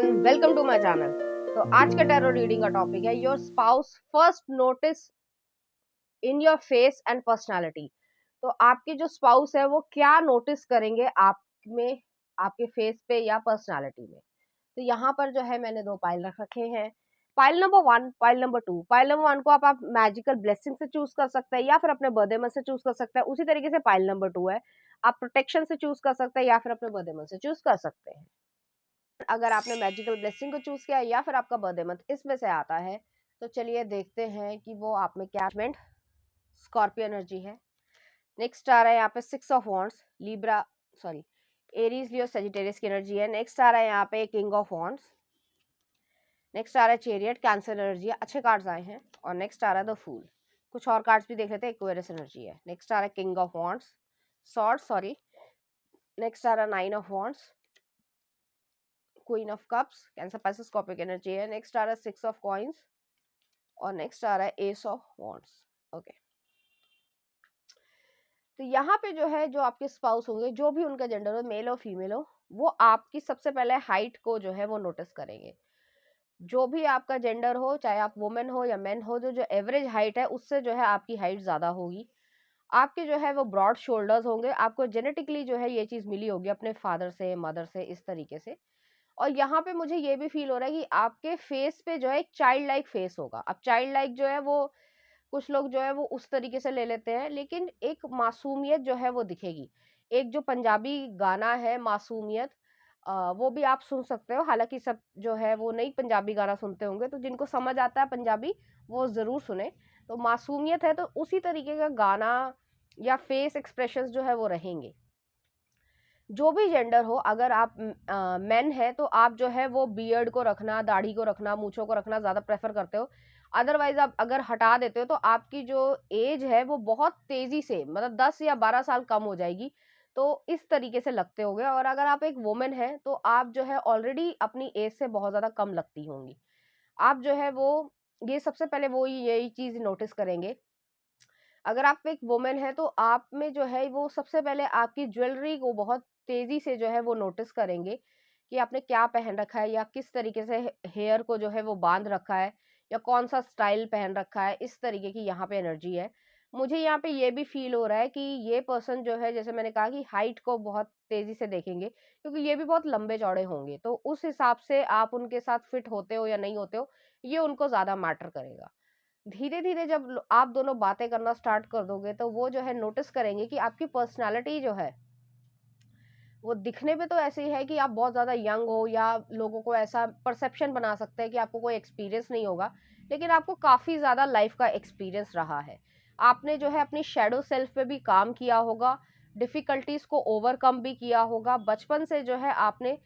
Everyone, welcome to my channel. तो आज का टैरो रीडिंग का टॉपिक है your spouse first notice in your face and personality. तो आपके जो स्पाउस है वो क्या नोटिस करेंगे आप में, आपके फेस पे या पर्सनालिटी में। तो यहाँ पर जो है मैंने दो पाइल रख रखे हैं। Pile number 1, pile number 2। Pile number 1 को आप मैजिकल ब्लेसिंग से चूज कर सकते हैं या फिर अपने बर्थडे मंथ से चूज कर सकते हैं। उसी तरीके से पाइल नंबर 2 है, आप प्रोटेक्शन से चूज कर सकते हैं या फिर अपने बर्थडे मंथ से चूज कर सकते हैं। अगर आपने मैजिकल ब्लेसिंग को चूज किया या फिर आपका बर्थडे मंथ इसमें से आता है, तो चलिए देखते हैं कि वो आप में क्या स्कॉर्पियो एनर्जी है। नेक्स्ट आ रहा है यहाँ पे 6 of wands, Libra sorry Aries Leo Sagittarius की एनर्जी है। नेक्स्ट आ रहा है यहाँ पे किंग ऑफ वॉन्ड्स। नेक्स्ट आ रहा है चेरियट, कैंसर एनर्जी है। अच्छे कार्ड्स आए हैं। और नेक्स्ट आ रहा है द फूल। कुछ और कार्ड्स भी देख लेते हैं। एक्वेरियस एनर्जी है। नेक्स्ट आ रहा है king of wands, sorry. Next आ रहा है 9 of wands, queen of cups, Cancer Pisces Scorpio energy है। नेक्स्ट आ रहा है 6 ऑफ कॉइंस और नेक्स्ट आ रहा है एस ऑफ वॉन्ड्स। ओके, तो यहाँ पे जो है, जो आपके स्पाउस होंगे, जो भी उनका जेंडर हो, मेल हो फीमेल हो, वो आपकी सबसे पहले हाइट को जो है वो नोटिस करेंगे। जो भी आपका जेंडर हो, चाहे आप वुमेन हो या मैन हो, जो जो एवरेज हाइट है उससे जो है आपकी हाइट ज्यादा होगी। आपके जो है वो ब्रॉड शोल्डर्स होंगे। आपको जेनेटिकली जो है ये चीज मिली होगी अपने फादर से, मदर से, इस तरीके से। और यहाँ पे मुझे ये भी फील हो रहा है कि आपके फेस पे जो है एक चाइल्ड लाइक फेस होगा। अब चाइल्ड लाइक जो है वो कुछ लोग जो है वो उस तरीके से ले लेते हैं, लेकिन एक मासूमियत जो है वो दिखेगी। एक जो पंजाबी गाना है मासूमियत, वो भी आप सुन सकते हो। हालांकि सब जो है वो नहीं पंजाबी गाना सुनते होंगे, तो जिनको समझ आता है पंजाबी वो जरूर सुने। तो मासूमियत है, तो उसी तरीके का गाना या फेस एक्सप्रेशंस जो है वो रहेंगे। जो भी जेंडर हो, अगर आप मेन है तो आप जो है वो बियर्ड को रखना, दाढ़ी को रखना, मूछों को रखना ज्यादा प्रेफर करते हो। अदरवाइज आप अगर हटा देते हो तो आपकी जो एज है वो बहुत तेजी से, मतलब 10 या 12 साल कम हो जाएगी। तो इस तरीके से लगते होगे। और अगर आप एक वुमेन है तो आप जो है ऑलरेडी अपनी एज से बहुत ज्यादा कम लगती होंगी। आप जो है वो, ये सबसे पहले वो यही चीज नोटिस करेंगे। अगर आप एक वुमेन है तो आप में जो है वो सबसे पहले आपकी ज्वेलरी को बहुत तेजी से जो है वो नोटिस करेंगे कि आपने क्या पहन रखा है, या किस तरीके से हेयर को जो है वो बांध रखा है, या कौन सा स्टाइल पहन रखा है। इस तरीके की यहाँ पे एनर्जी है। मुझे यहाँ पे ये भी फील हो रहा है कि ये पर्सन जो है, जैसे मैंने कहा कि हाइट को बहुत तेजी से देखेंगे, क्योंकि ये भी बहुत लंबे चौड़े होंगे। तो उस हिसाब से आप उनके साथ फिट होते हो या नहीं होते हो, ये उनको ज्यादा मैटर करेगा। धीरे धीरे जब आप दोनों बातें करना स्टार्ट कर दोगे, तो वो जो है नोटिस करेंगे कि आपकी पर्सनालिटी जो है वो दिखने पे तो ऐसे ही है कि आप बहुत ज्यादा यंग हो, या लोगों को ऐसा परसेप्शन बना सकते हैं कि आपको कोई एक्सपीरियंस नहीं होगा। लेकिन आपको काफी ज्यादा लाइफ का एक्सपीरियंस रहा है। आपने जो है अपनी शेडो सेल्फ पे भी काम किया होगा, डिफिकल्टीज को ओवरकम भी किया होगा। बचपन से जो है आपने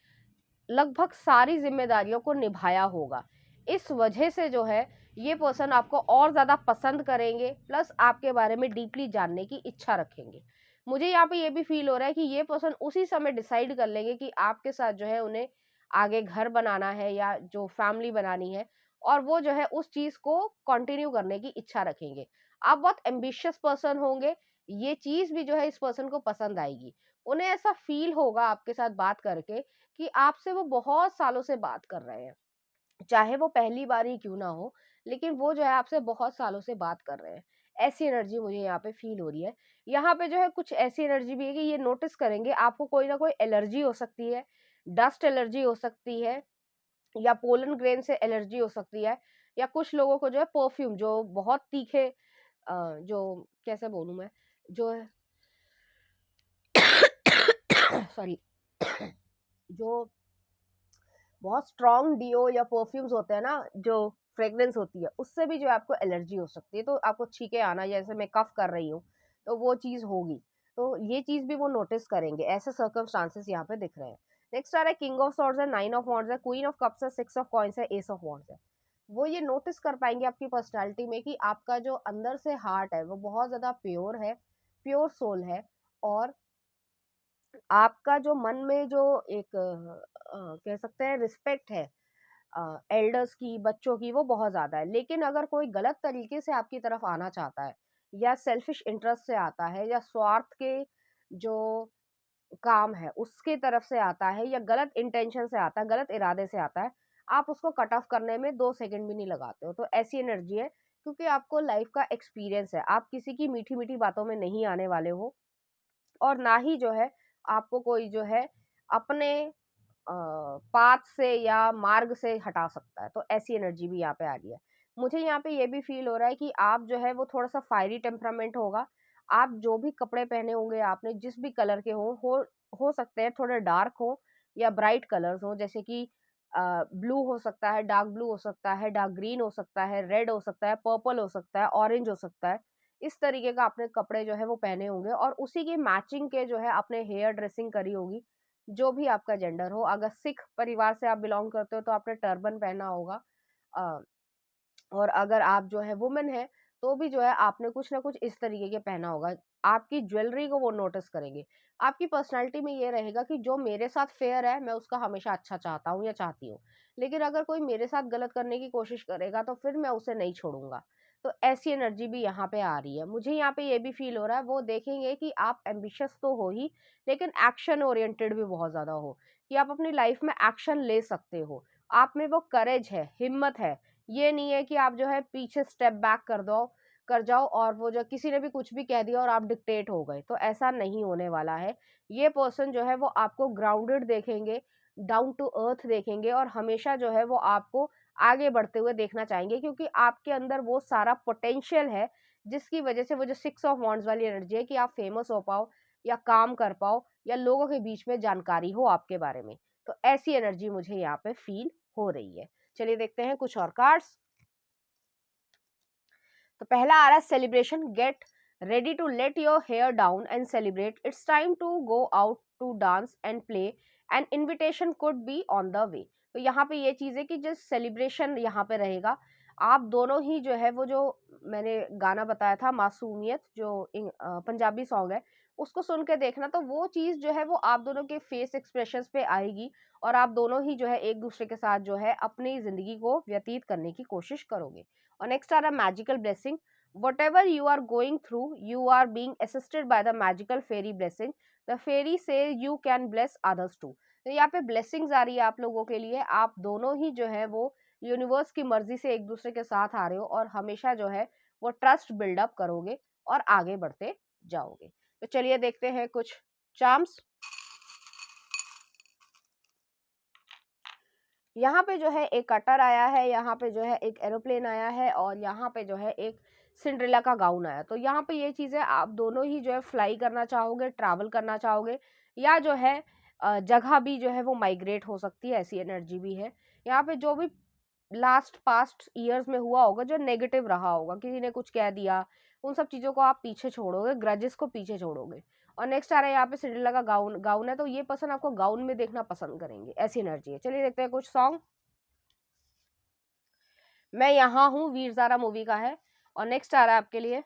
लगभग सारी जिम्मेदारियों को निभाया होगा। इस वजह से जो है ये पर्सन आपको और ज्यादा पसंद करेंगे, प्लस आपके बारे में डीपली जानने की इच्छा रखेंगे। मुझे यहाँ पे ये भी फील हो रहा है कि ये पर्सन उसी समय डिसाइड कर लेंगे कि आपके साथ जो है उन्हें आगे घर बनाना है या जो फैमिली बनानी है, और वो जो है उस चीज को कंटिन्यू करने की इच्छा रखेंगे। आप बहुत एम्बिशियस पर्सन होंगे। ये चीज भी जो है इस पर्सन को पसंद आएगी। उन्हें ऐसा फील होगा आपके साथ बात करके कि आपसे वो बहुत सालों से बात कर रहे हैं, चाहे वो पहली बार ही क्यों ना हो, लेकिन वो जो है आपसे बहुत सालों से बात कर रहे हैं। ऐसी एनर्जी मुझे यहाँ पे फील हो रही है। यहाँ पे जो है कुछ ऐसी एनर्जी भी है कि ये नोटिस करेंगे आपको कोई ना कोई एलर्जी हो सकती है। डस्ट एलर्जी हो सकती है, या पोलन ग्रेन से एलर्जी हो सकती है, या कुछ लोगों को जो है परफ्यूम जो बहुत तीखे, जो कैसे बोलूं मैं, जो सॉरी जो बहुत स्ट्रॉन्ग डिओ या परफ्यूम्स होते हैं ना, जो फ्रेग्रेंस होती है, उससे भी जो है आपको एलर्जी हो सकती है। तो आपको छींके आना, जैसे मैं कफ कर रही हूँ, तो वो चीज होगी। तो ये चीज भी वो नोटिस करेंगे। ऐसे सर्कमस्टांसेस यहाँ पे दिख रहे हैं। नेक्स्ट आ रहा है किंग ऑफ सॉर्ड्स है, 9 ऑफ वॉन्ड्स है, क्वीन ऑफ कप्स है, 6 ऑफ कॉइंस है, एस ऑफ वॉन्ड्स है। वो ये नोटिस कर पाएंगे आपकी पर्सनालिटी में कि आपका जो अंदर से हार्ट है वो बहुत ज्यादा प्योर है, प्योर सोल है। और आपका जो मन में जो एक कह सकते हैं रिस्पेक्ट है एल्डर्स की, बच्चों की, वो बहुत ज्यादा है। लेकिन अगर कोई गलत तरीके से आपकी तरफ आना चाहता है, या सेल्फिश इंटरेस्ट से आता है, या स्वार्थ के जो काम है उसकी तरफ से आता है या गलत इंटेंशन से आता है, गलत इरादे से आता है, आप उसको कट ऑफ करने में 2 सेकंड भी नहीं लगाते हो। तो ऐसी एनर्जी है, क्योंकि आपको लाइफ का एक्सपीरियंस है। आप किसी की मीठी-मीठी बातों में नहीं आने वाले हो और ना ही जो है आपको कोई जो है अपने पाथ से या मार्ग से हटा सकता है। तो ऐसी एनर्जी भी यहाँ पे आ रही है। मुझे यहाँ पे ये भी फ़ील हो रहा है कि आप जो है वो थोड़ा-सा फायरी टेम्परामेंट होगा। आप जो भी कपड़े पहने होंगे आपने जिस भी कलर के हों, हो सकते हैं थोड़े डार्क हों या ब्राइट कलर्स हों, जैसे कि ब्लू हो सकता है, डार्क ब्लू हो सकता है, डार्क ग्रीन हो सकता है, रेड हो सकता है, पर्पल हो सकता है, ऑरेंज हो सकता है। इस तरीके का आपने कपड़े जो है वो पहने होंगे और उसी की मैचिंग के जो है आपने हेयर ड्रेसिंग करी होगी। जो भी आपका जेंडर हो, अगर सिख परिवार से आप बिलॉन्ग करते हो तो आपने टर्बन पहना होगा। अ, और अगर आप जो है वुमेन है, तो भी जो है आपने कुछ ना कुछ इस तरीके के पहना होगा। आपकी ज्वेलरी को वो नोटिस करेंगे। आपकी पर्सनैलिटी में ये रहेगा कि जो मेरे साथ फेयर है, मैं उसका हमेशा अच्छा चाहता हूँ या चाहती हूँ। लेकिन अगर कोई मेरे साथ गलत करने की कोशिश करेगा, तो फिर मैं उसे नहीं छोड़ूँगा। तो ऐसी एनर्जी भी यहाँ पे आ रही है। मुझे यहाँ पे ये भी फ़ील हो रहा है, वो देखेंगे कि आप एम्बिशियस तो हो ही, लेकिन एक्शन ओरिएंटेड भी बहुत ज़्यादा हो, कि आप अपनी लाइफ़ में एक्शन ले सकते हो। आप में वो करेज है, हिम्मत है। ये नहीं है कि आप जो है पीछे स्टेप बैक कर जाओ और वो जो किसी ने भी कुछ भी कह दिया और आप डिक्टेट हो गए, तो ऐसा नहीं होने वाला है। ये पर्सन जो है वो आपको ग्राउंडेड देखेंगे, डाउन टू अर्थ देखेंगे और हमेशा जो है वो आपको आगे बढ़ते हुए देखना चाहेंगे, क्योंकि आपके अंदर वो सारा पोटेंशियल है, जिसकी वजह से वो जो 6 ऑफ वांड्स वाली एनर्जी है कि आप फेमस हो पाओ या काम कर पाओ या लोगों के बीच में जानकारी हो आपके बारे में। तो ऐसी एनर्जी मुझे यहाँ पे फील हो रही है। चलिए देखते हैं कुछ और कार्ड्स। तो पहला आ रहा है celebration, get ready to let your hair down and celebrate, it's time to go out to dance and play, and invitation could be on the way. तो यहाँ पे ये चीज है कि जो सेलिब्रेशन यहाँ पे रहेगा, आप दोनों ही जो है वो जो मैंने गाना बताया था मासूमियत, जो पंजाबी सॉन्ग है, उसको सुन के देखना, तो वो चीज जो है वो आप दोनों के फेस एक्सप्रेशंस पे आएगी और आप दोनों ही जो है एक दूसरे के साथ जो है अपनी जिंदगी को व्यतीत करने की कोशिश करोगे। और नेक्स्ट आ रहा है magical blessing, whatever you are going through, you are being assisted by the magical fairy blessing, the fairy say you can bless others too। तो यहाँ पे ब्लेसिंग्स आ रही है आप लोगों के लिए, आप दोनों ही जो है वो यूनिवर्स की मर्जी से एक दूसरे के साथ आ रहे हो और हमेशा जो है वो ट्रस्ट बिल्डअप करोगे और आगे बढ़ते जाओगे। तो चलिए देखते हैं कुछ चार्म्स। यहाँ पे जो है एक कटर आया है, यहाँ पे जो है एक एरोप्लेन आया है और यहाँ पे जो है एक सिंड्रेला का गाउन आया। तो यहाँ पे ये चीज़ें आप दोनों ही जो है फ्लाई करना चाहोगे, ट्रैवल करना चाहोगे, या जो है जगह भी जो है वो माइग्रेट हो सकती है, ऐसी एनर्जी भी है। यहाँ पे जो भी लास्ट पास्ट ईयर्स में हुआ होगा, जो नेगेटिव रहा होगा, किसी ने कुछ कह दिया, उन सब चीज़ों को आप पीछे छोड़ोगे, ग्रजेस को पीछे छोड़ोगे। और नेक्स्ट आ रहा है यहाँ पे सिंड्रेला का गाउन गाउन है, तो ये पर्सन आपको गाउन में देखना पसंद करेंगे, ऐसी एनर्जी है। चलिए देखते हैं कुछ सॉन्ग। मैं यहाँ हूँ वीर ज़ारा मूवी का है। और नेक्स्ट आ रहा है आपके लिए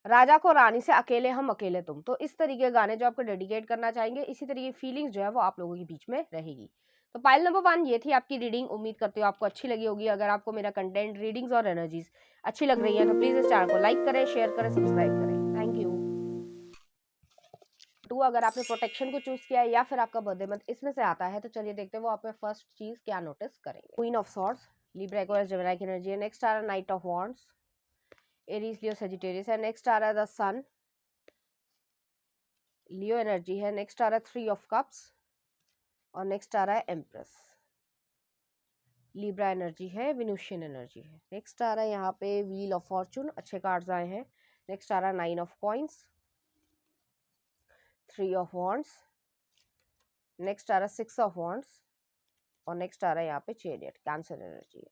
राजा को रानी से अकेले हम अकेले तुम। तो इस तरीके के गाने जो आपको डेडिकेट करना चाहेंगे, इसी तरीके की फीलिंग्स जो है वो आप लोगों के बीच में रहेगी। तो पाइल नंबर 1 ये थी आपकी रीडिंग। उम्मीद करती हूँ आपको अच्छी लगी होगी। अगर आपको मेरा कंटेंट, रीडिंग्स और एनर्जीज अच्छी लग रही है तो प्लीज इस चैनल को लाइक करें, शेयर करें, सब्सक्राइब करें। Thank you. अगर आपने प्रोटेक्शन को चूज किया है या फिर आपका बर्थडे मंथ इसमें से आता है, तो चलिए देखते हैं वो आप में फर्स्ट चीज क्या नोटिस करेंगे। Queen of swords, Libra Aquarius Gemini की एनर्जी है। नेक्स्ट आ रहा है night of wands, Aries Leo Sagittarius है। नेक्स्ट आ रहा है द सन, लियो एनर्जी है। नेक्स्ट आ रहा है 3 ऑफ कप्स और नेक्स्ट आ रहा है एम्प्रेस, लिब्रा एनर्जी है, विनुशियन एनर्जी है। नेक्स्ट आ रहा है यहाँ पे व्हील ऑफ फॉर्चून, अच्छे कार्ड्स आए हैं। नेक्स्ट आ रहा है 9 of coins, 3 of wands, next आ रहा है 6 ऑफ वॉन्ड्स और नेक्स्ट आ रहा है यहाँ पे चैरियट, कैंसर एनर्जी है।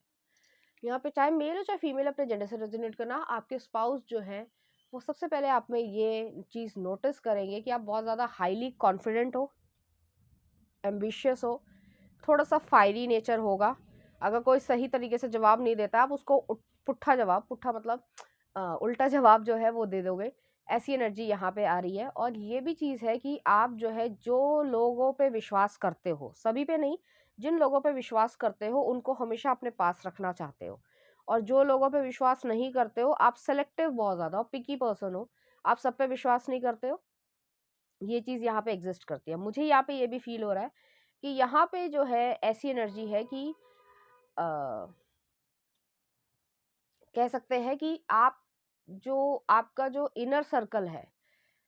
यहाँ पे चाहे मेल हो चाहे फीमेल, अपने जेंडर से रेजोनेट करना। आपके स्पाउस जो है वो सबसे पहले आप में ये चीज़ नोटिस करेंगे कि आप बहुत ज़्यादा हाईली कॉन्फिडेंट हो, एम्बिशियस हो, थोड़ा सा फायरी नेचर होगा। अगर कोई सही तरीके से जवाब नहीं देता, आप उसको पुट्ठा जवाब, पुट्ठा मतलब उल्टा जवाब जो है वो दे दोगे। ऐसी एनर्जी यहाँ पे आ रही है। और ये भी चीज़ है कि आप जो है जो लोगों पे विश्वास करते हो, सभी पे नहीं, जिन लोगों पे विश्वास करते हो उनको हमेशा अपने पास रखना चाहते हो। और जो लोगों पे विश्वास नहीं करते हो, आप सेलेक्टिव बहुत ज़्यादा हो, पिकी पर्सन हो, आप सब पे विश्वास नहीं करते हो। ये चीज़ यहाँ पे एग्ज़िस्ट करती है। मुझे यहाँ पे ये भी फ़ील हो रहा है कि यहाँ पे जो है ऐसी एनर्जी है कि अ, कह सकते हैं कि आपका जो इनर सर्कल है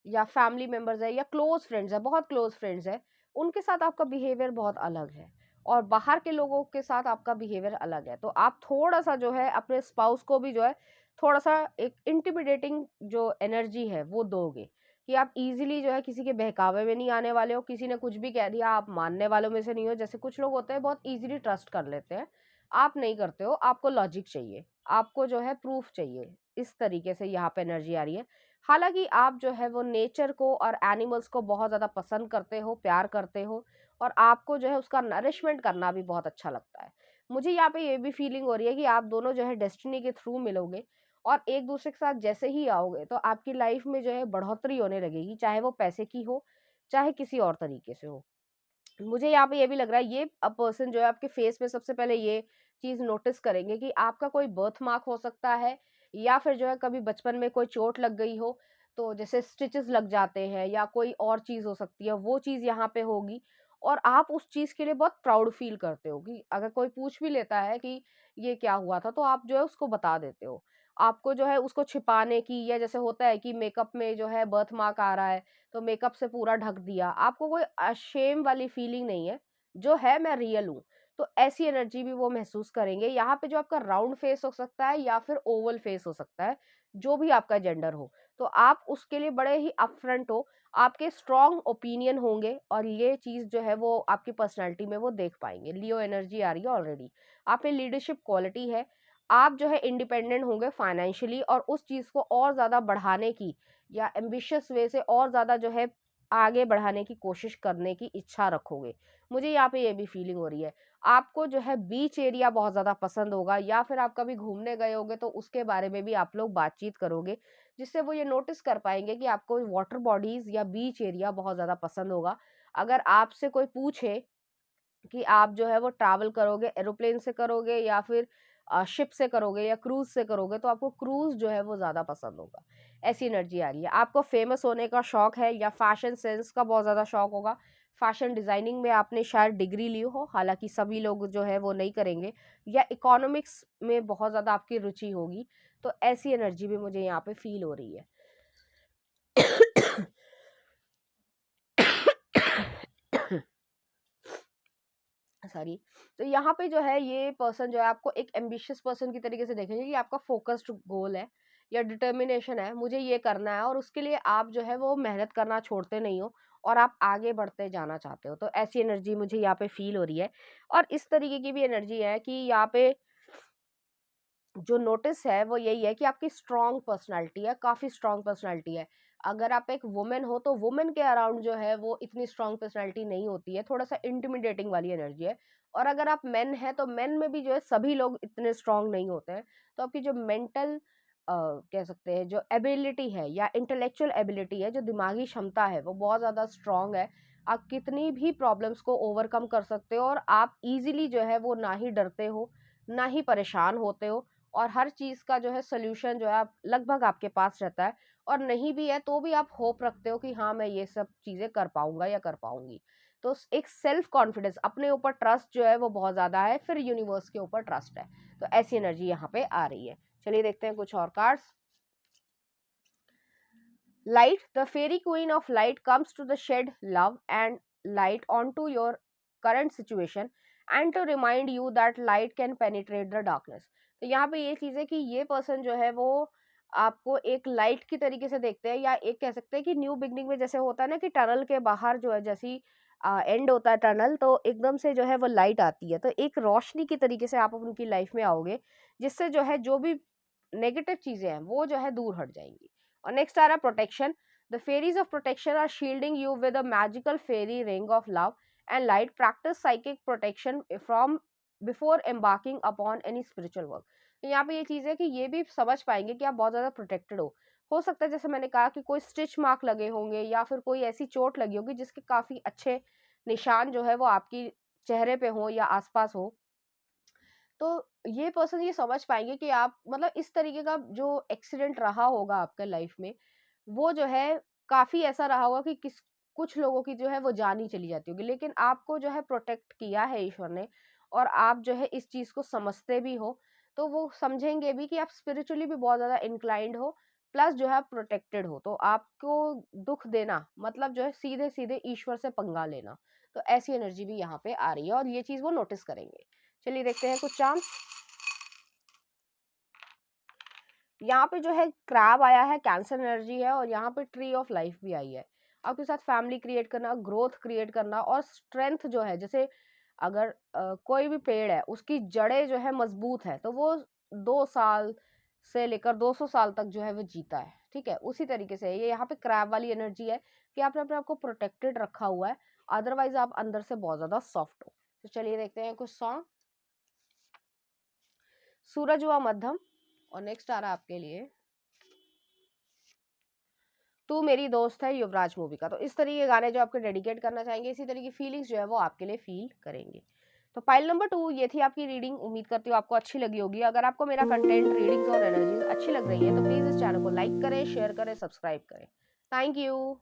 या फैमिली मेंबर्स है या क्लोज फ्रेंड्स है, बहुत क्लोज फ्रेंड्स है, उनके साथ आपका बिहेवियर बहुत अलग है और बाहर के लोगों के साथ आपका बिहेवियर अलग है। तो आप थोड़ा सा जो है अपने स्पाउस को भी जो है थोड़ा सा एक इंटिमिडेटिंग जो एनर्जी है वो दोगे कि आप इजीली जो है किसी के बहकावे में नहीं आने वाले हो। किसी ने कुछ भी कह दिया आप मानने वालों में से नहीं हो। जैसे कुछ लोग होते हैं बहुत इजीली ट्रस्ट कर लेते हैं, आप नहीं करते हो। आपको लॉजिक चाहिए, आपको जो है प्रूफ चाहिए। इस तरीके से यहाँ पे एनर्जी आ रही है। हालाँकि आप जो है वो नेचर को और एनिमल्स को बहुत ज़्यादा पसंद करते हो, प्यार करते हो और आपको जो है उसका नरिशमेंट करना भी बहुत अच्छा लगता है। मुझे यहाँ पे ये भी फीलिंग हो रही है कि आप दोनों जो है डेस्टिनी के थ्रू मिलोगे और एक-दूसरे के साथ जैसे ही आओगे तो आपकी लाइफ में जो है बढ़ोतरी होने लगेगी, चाहे वो पैसे की हो, चाहे किसी और तरीके से हो। मुझे यहाँ पे ये भी लग रहा है ये पर्सन जो है आपके फेस में सबसे पहले ये चीज नोटिस करेंगे कि आपका कोई बर्थ मार्क हो सकता है या फिर जो है कभी बचपन में कोई चोट लग गई हो तो जैसे स्टिचेस लग जाते हैं या कोई और चीज हो सकती है, वो चीज यहाँ पे होगी और आप उस चीज के लिए बहुत प्राउड फील करते हो कि अगर कोई पूछ भी लेता है कि ये क्या हुआ था तो आप जो है उसको बता देते हो। आपको जो है उसको छिपाने की या जैसे होता है कि मेकअप में जो है बर्थ मार्क आ रहा है तो मेकअप से पूरा ढक दिया, आपको कोई अशेम वाली फीलिंग नहीं है, जो है मैं रियल हूँ। तो ऐसी एनर्जी भी वो महसूस करेंगे। यहाँ पे जो आपका राउंड फेस हो सकता है या फिर ओवल फेस हो सकता है, जो भी आपका जेंडर हो, तो आप उसके लिए बड़े ही अपफ्रंट हो, आपके स्ट्रॉन्ग ओपिनियन होंगे और ये चीज़ जो है वो आपकी पर्सनैलिटी में वो देख पाएँगे। लियो एनर्जी आ रही है ऑलरेडी, आप में लीडरशिप क्वालिटी है, आप जो है इंडिपेंडेंट होंगे फाइनेंशियली और उस चीज़ को और ज़्यादा बढ़ाने की या एम्बिशियस वे से और ज़्यादा जो है आगे बढ़ाने की कोशिश करने की इच्छा रखोगे। मुझे यहाँ पे ये भी फीलिंग हो रही है। आपको जो है बीच एरिया बहुत ज़्यादा पसंद होगा या फिर आप कभी घूमने गए होगे तो उसके बारे में भी आप लोग बातचीत करोगे, जिससे वो ये नोटिस कर पाएँगे कि आपको वाटर बॉडीज़ या बीच एरिया बहुत ज़्यादा पसंद होगा। अगर आपसे कोई पूछे कि आप जो है वो ट्रैवल करोगे, एरोप्लेन से करोगे या फिर शिप से करोगे या क्रूज़ से करोगे, तो आपको क्रूज़ जो है वो ज़्यादा पसंद होगा। ऐसी एनर्जी आ रही है। आपको फ़ेमस होने का शौक है या फ़ैशन सेंस का बहुत ज़्यादा शौक होगा। फ़ैशन डिज़ाइनिंग में आपने शायद डिग्री ली हो, हालाँकि सभी लोग जो है वो नहीं करेंगे, या इकोनॉमिक्स में बहुत ज़्यादा आपकी रुचि होगी। तो ऐसी एनर्जी भी मुझे यहाँ पे फ़ील हो रही है। सॉरी। तो यहाँ पे जो है ये पर्सन जो है आपको एक एम्बिशियस पर्सन की तरीके से देखेंगे कि आपका फोकस्ड गोल है या डिटर्मिनेशन है, मुझे ये करना है और उसके लिए आप जो है वो मेहनत करना छोड़ते नहीं हो और आप आगे बढ़ते जाना चाहते हो। तो ऐसी एनर्जी मुझे यहाँ पे फील हो रही है और इस तरीके की भी एनर्जी है कि यहाँ पे जो नोटिस है वो यही है कि आपकी स्ट्रॉन्ग पर्सनालिटी है, काफ़ी स्ट्रॉन्ग पर्सनालिटी है। अगर आप एक वुमेन हो तो वुमेन के अराउंड जो है वो इतनी स्ट्रॉन्ग पर्सनालिटी नहीं होती है, थोड़ा सा इंटिमिडेटिंग वाली एनर्जी है। और अगर आप मेन है तो मेन में भी जो है सभी लोग इतने स्ट्रॉन्ग नहीं होते हैं। तो आपकी जो मेंटल कह सकते हैं जो एबिलिटी है या इंटेलेक्चुअल एबिलिटी है, जो दिमागी क्षमता है, वो बहुत ज़्यादा स्ट्रॉन्ग है। आप कितनी भी प्रॉब्लम्स को ओवरकम कर सकते हो और आप इजीली जो है वो ना ही डरते हो, ना ही परेशान होते हो और हर चीज़ का जो है सॉल्यूशन जो है आप लगभग आपके पास रहता है। और नहीं भी है तो भी आप होप रखते हो कि हाँ मैं ये सब चीज़ें कर पाऊंगा या कर पाऊंगी। तो एक सेल्फ कॉन्फिडेंस, अपने ऊपर ट्रस्ट जो है वो बहुत ज़्यादा है, फिर यूनिवर्स के ऊपर ट्रस्ट है। तो ऐसी एनर्जी यहाँ पे आ रही है। चलिए देखते हैं कुछ और cards. Light, the fairy queen of light comes to the shed love and light onto your current situation and to remind you that light can penetrate the darkness. तो यहाँ पे ये चीज़ है कि ये पर्सन जो है वो आपको एक लाइट की तरीके से देखते हैं या एक कह सकते हैं कि न्यू बिगनिंग में जैसे होता है ना कि टनल के बाहर जो है जैसी एंड होता है टनल, तो एकदम से जो है वो लाइट आती है, तो एक रोशनी की तरीके से आप उनकी लाइफ में आओगे, जिससे जो है जो भी नेगेटिव चीज़ें हैं वो जो है दूर हट जाएंगी। और नेक्स्ट आ रहा है protection. The fairies of protection are shielding you with a magical fairy ring of love and light. Practice psychic protection from before embarking upon any spiritual work. तो यहाँ पे ये चीज़ है कि ये भी समझ पाएंगे कि आप बहुत ज़्यादा प्रोटेक्टेड हो सकता है जैसे मैंने कहा कि कोई स्टिच मार्क लगे होंगे या फिर कोई ऐसी चोट लगी होगी जिसके काफ़ी अच्छे निशान जो है वो आपकी चेहरे पे हो या आसपास हो। तो ये पर्सन ये समझ पाएँगे कि आप मतलब इस तरीके का जो एक्सीडेंट रहा होगा आपके लाइफ में, वो जो है काफ़ी ऐसा रहा होगा कि कुछ लोगों की जो है वो जान ही चली जाती होगी, लेकिन आपको जो है प्रोटेक्ट किया है ईश्वर ने, और आप जो है इस चीज को समझते भी हो, तो वो समझेंगे भी कि आप स्पिरिचुअली भी बहुत ज्यादा इंक्लाइंड हो, प्लस जो है आप प्रोटेक्टेड हो। तो आपको दुख देना मतलब जो है सीधे सीधे ईश्वर से पंगा लेना। तो ऐसी एनर्जी भी यहाँ पे आ रही है और ये चीज वो नोटिस करेंगे। चलिए देखते हैं कुछ चांस। यहाँ पे जो है क्रैब आया है, कैंसर एनर्जी है, और यहाँ पे ट्री ऑफ लाइफ भी आई है। आपके साथ फैमिली क्रिएट करना, ग्रोथ क्रिएट करना, और स्ट्रेंथ जो है, जैसे अगर कोई भी पेड़ है उसकी जड़ें जो है मजबूत है, तो वो 2 साल से लेकर 200 साल तक जो है वो जीता है। ठीक है, उसी तरीके से ये यहाँ पे क्रैब वाली एनर्जी है कि आपने अपने आप को प्रोटेक्टेड रखा हुआ है, अदरवाइज आप अंदर से बहुत ज्यादा सॉफ्ट हो। तो चलिए देखते हैं कुछ सॉन्ग। सूरज हुआ मध्यम, और नेक्स्ट आ रहा है आपके लिए तू मेरी दोस्त है, युवराज मूवी का। तो इस तरह के गाने जो आपके डेडिकेट करना चाहेंगे, इसी तरह की फीलिंग्स जो है वो आपके लिए फील करेंगे। तो पाइल नंबर 2 ये थी आपकी रीडिंग। उम्मीद करती हूँ आपको अच्छी लगी होगी। अगर आपको मेरा कंटेंट, रीडिंग्स और एनर्जीज अच्छी लग रही है तो प्लीज इस चैनल को लाइक करें, शेयर करें, सब्सक्राइब करें। Thank you.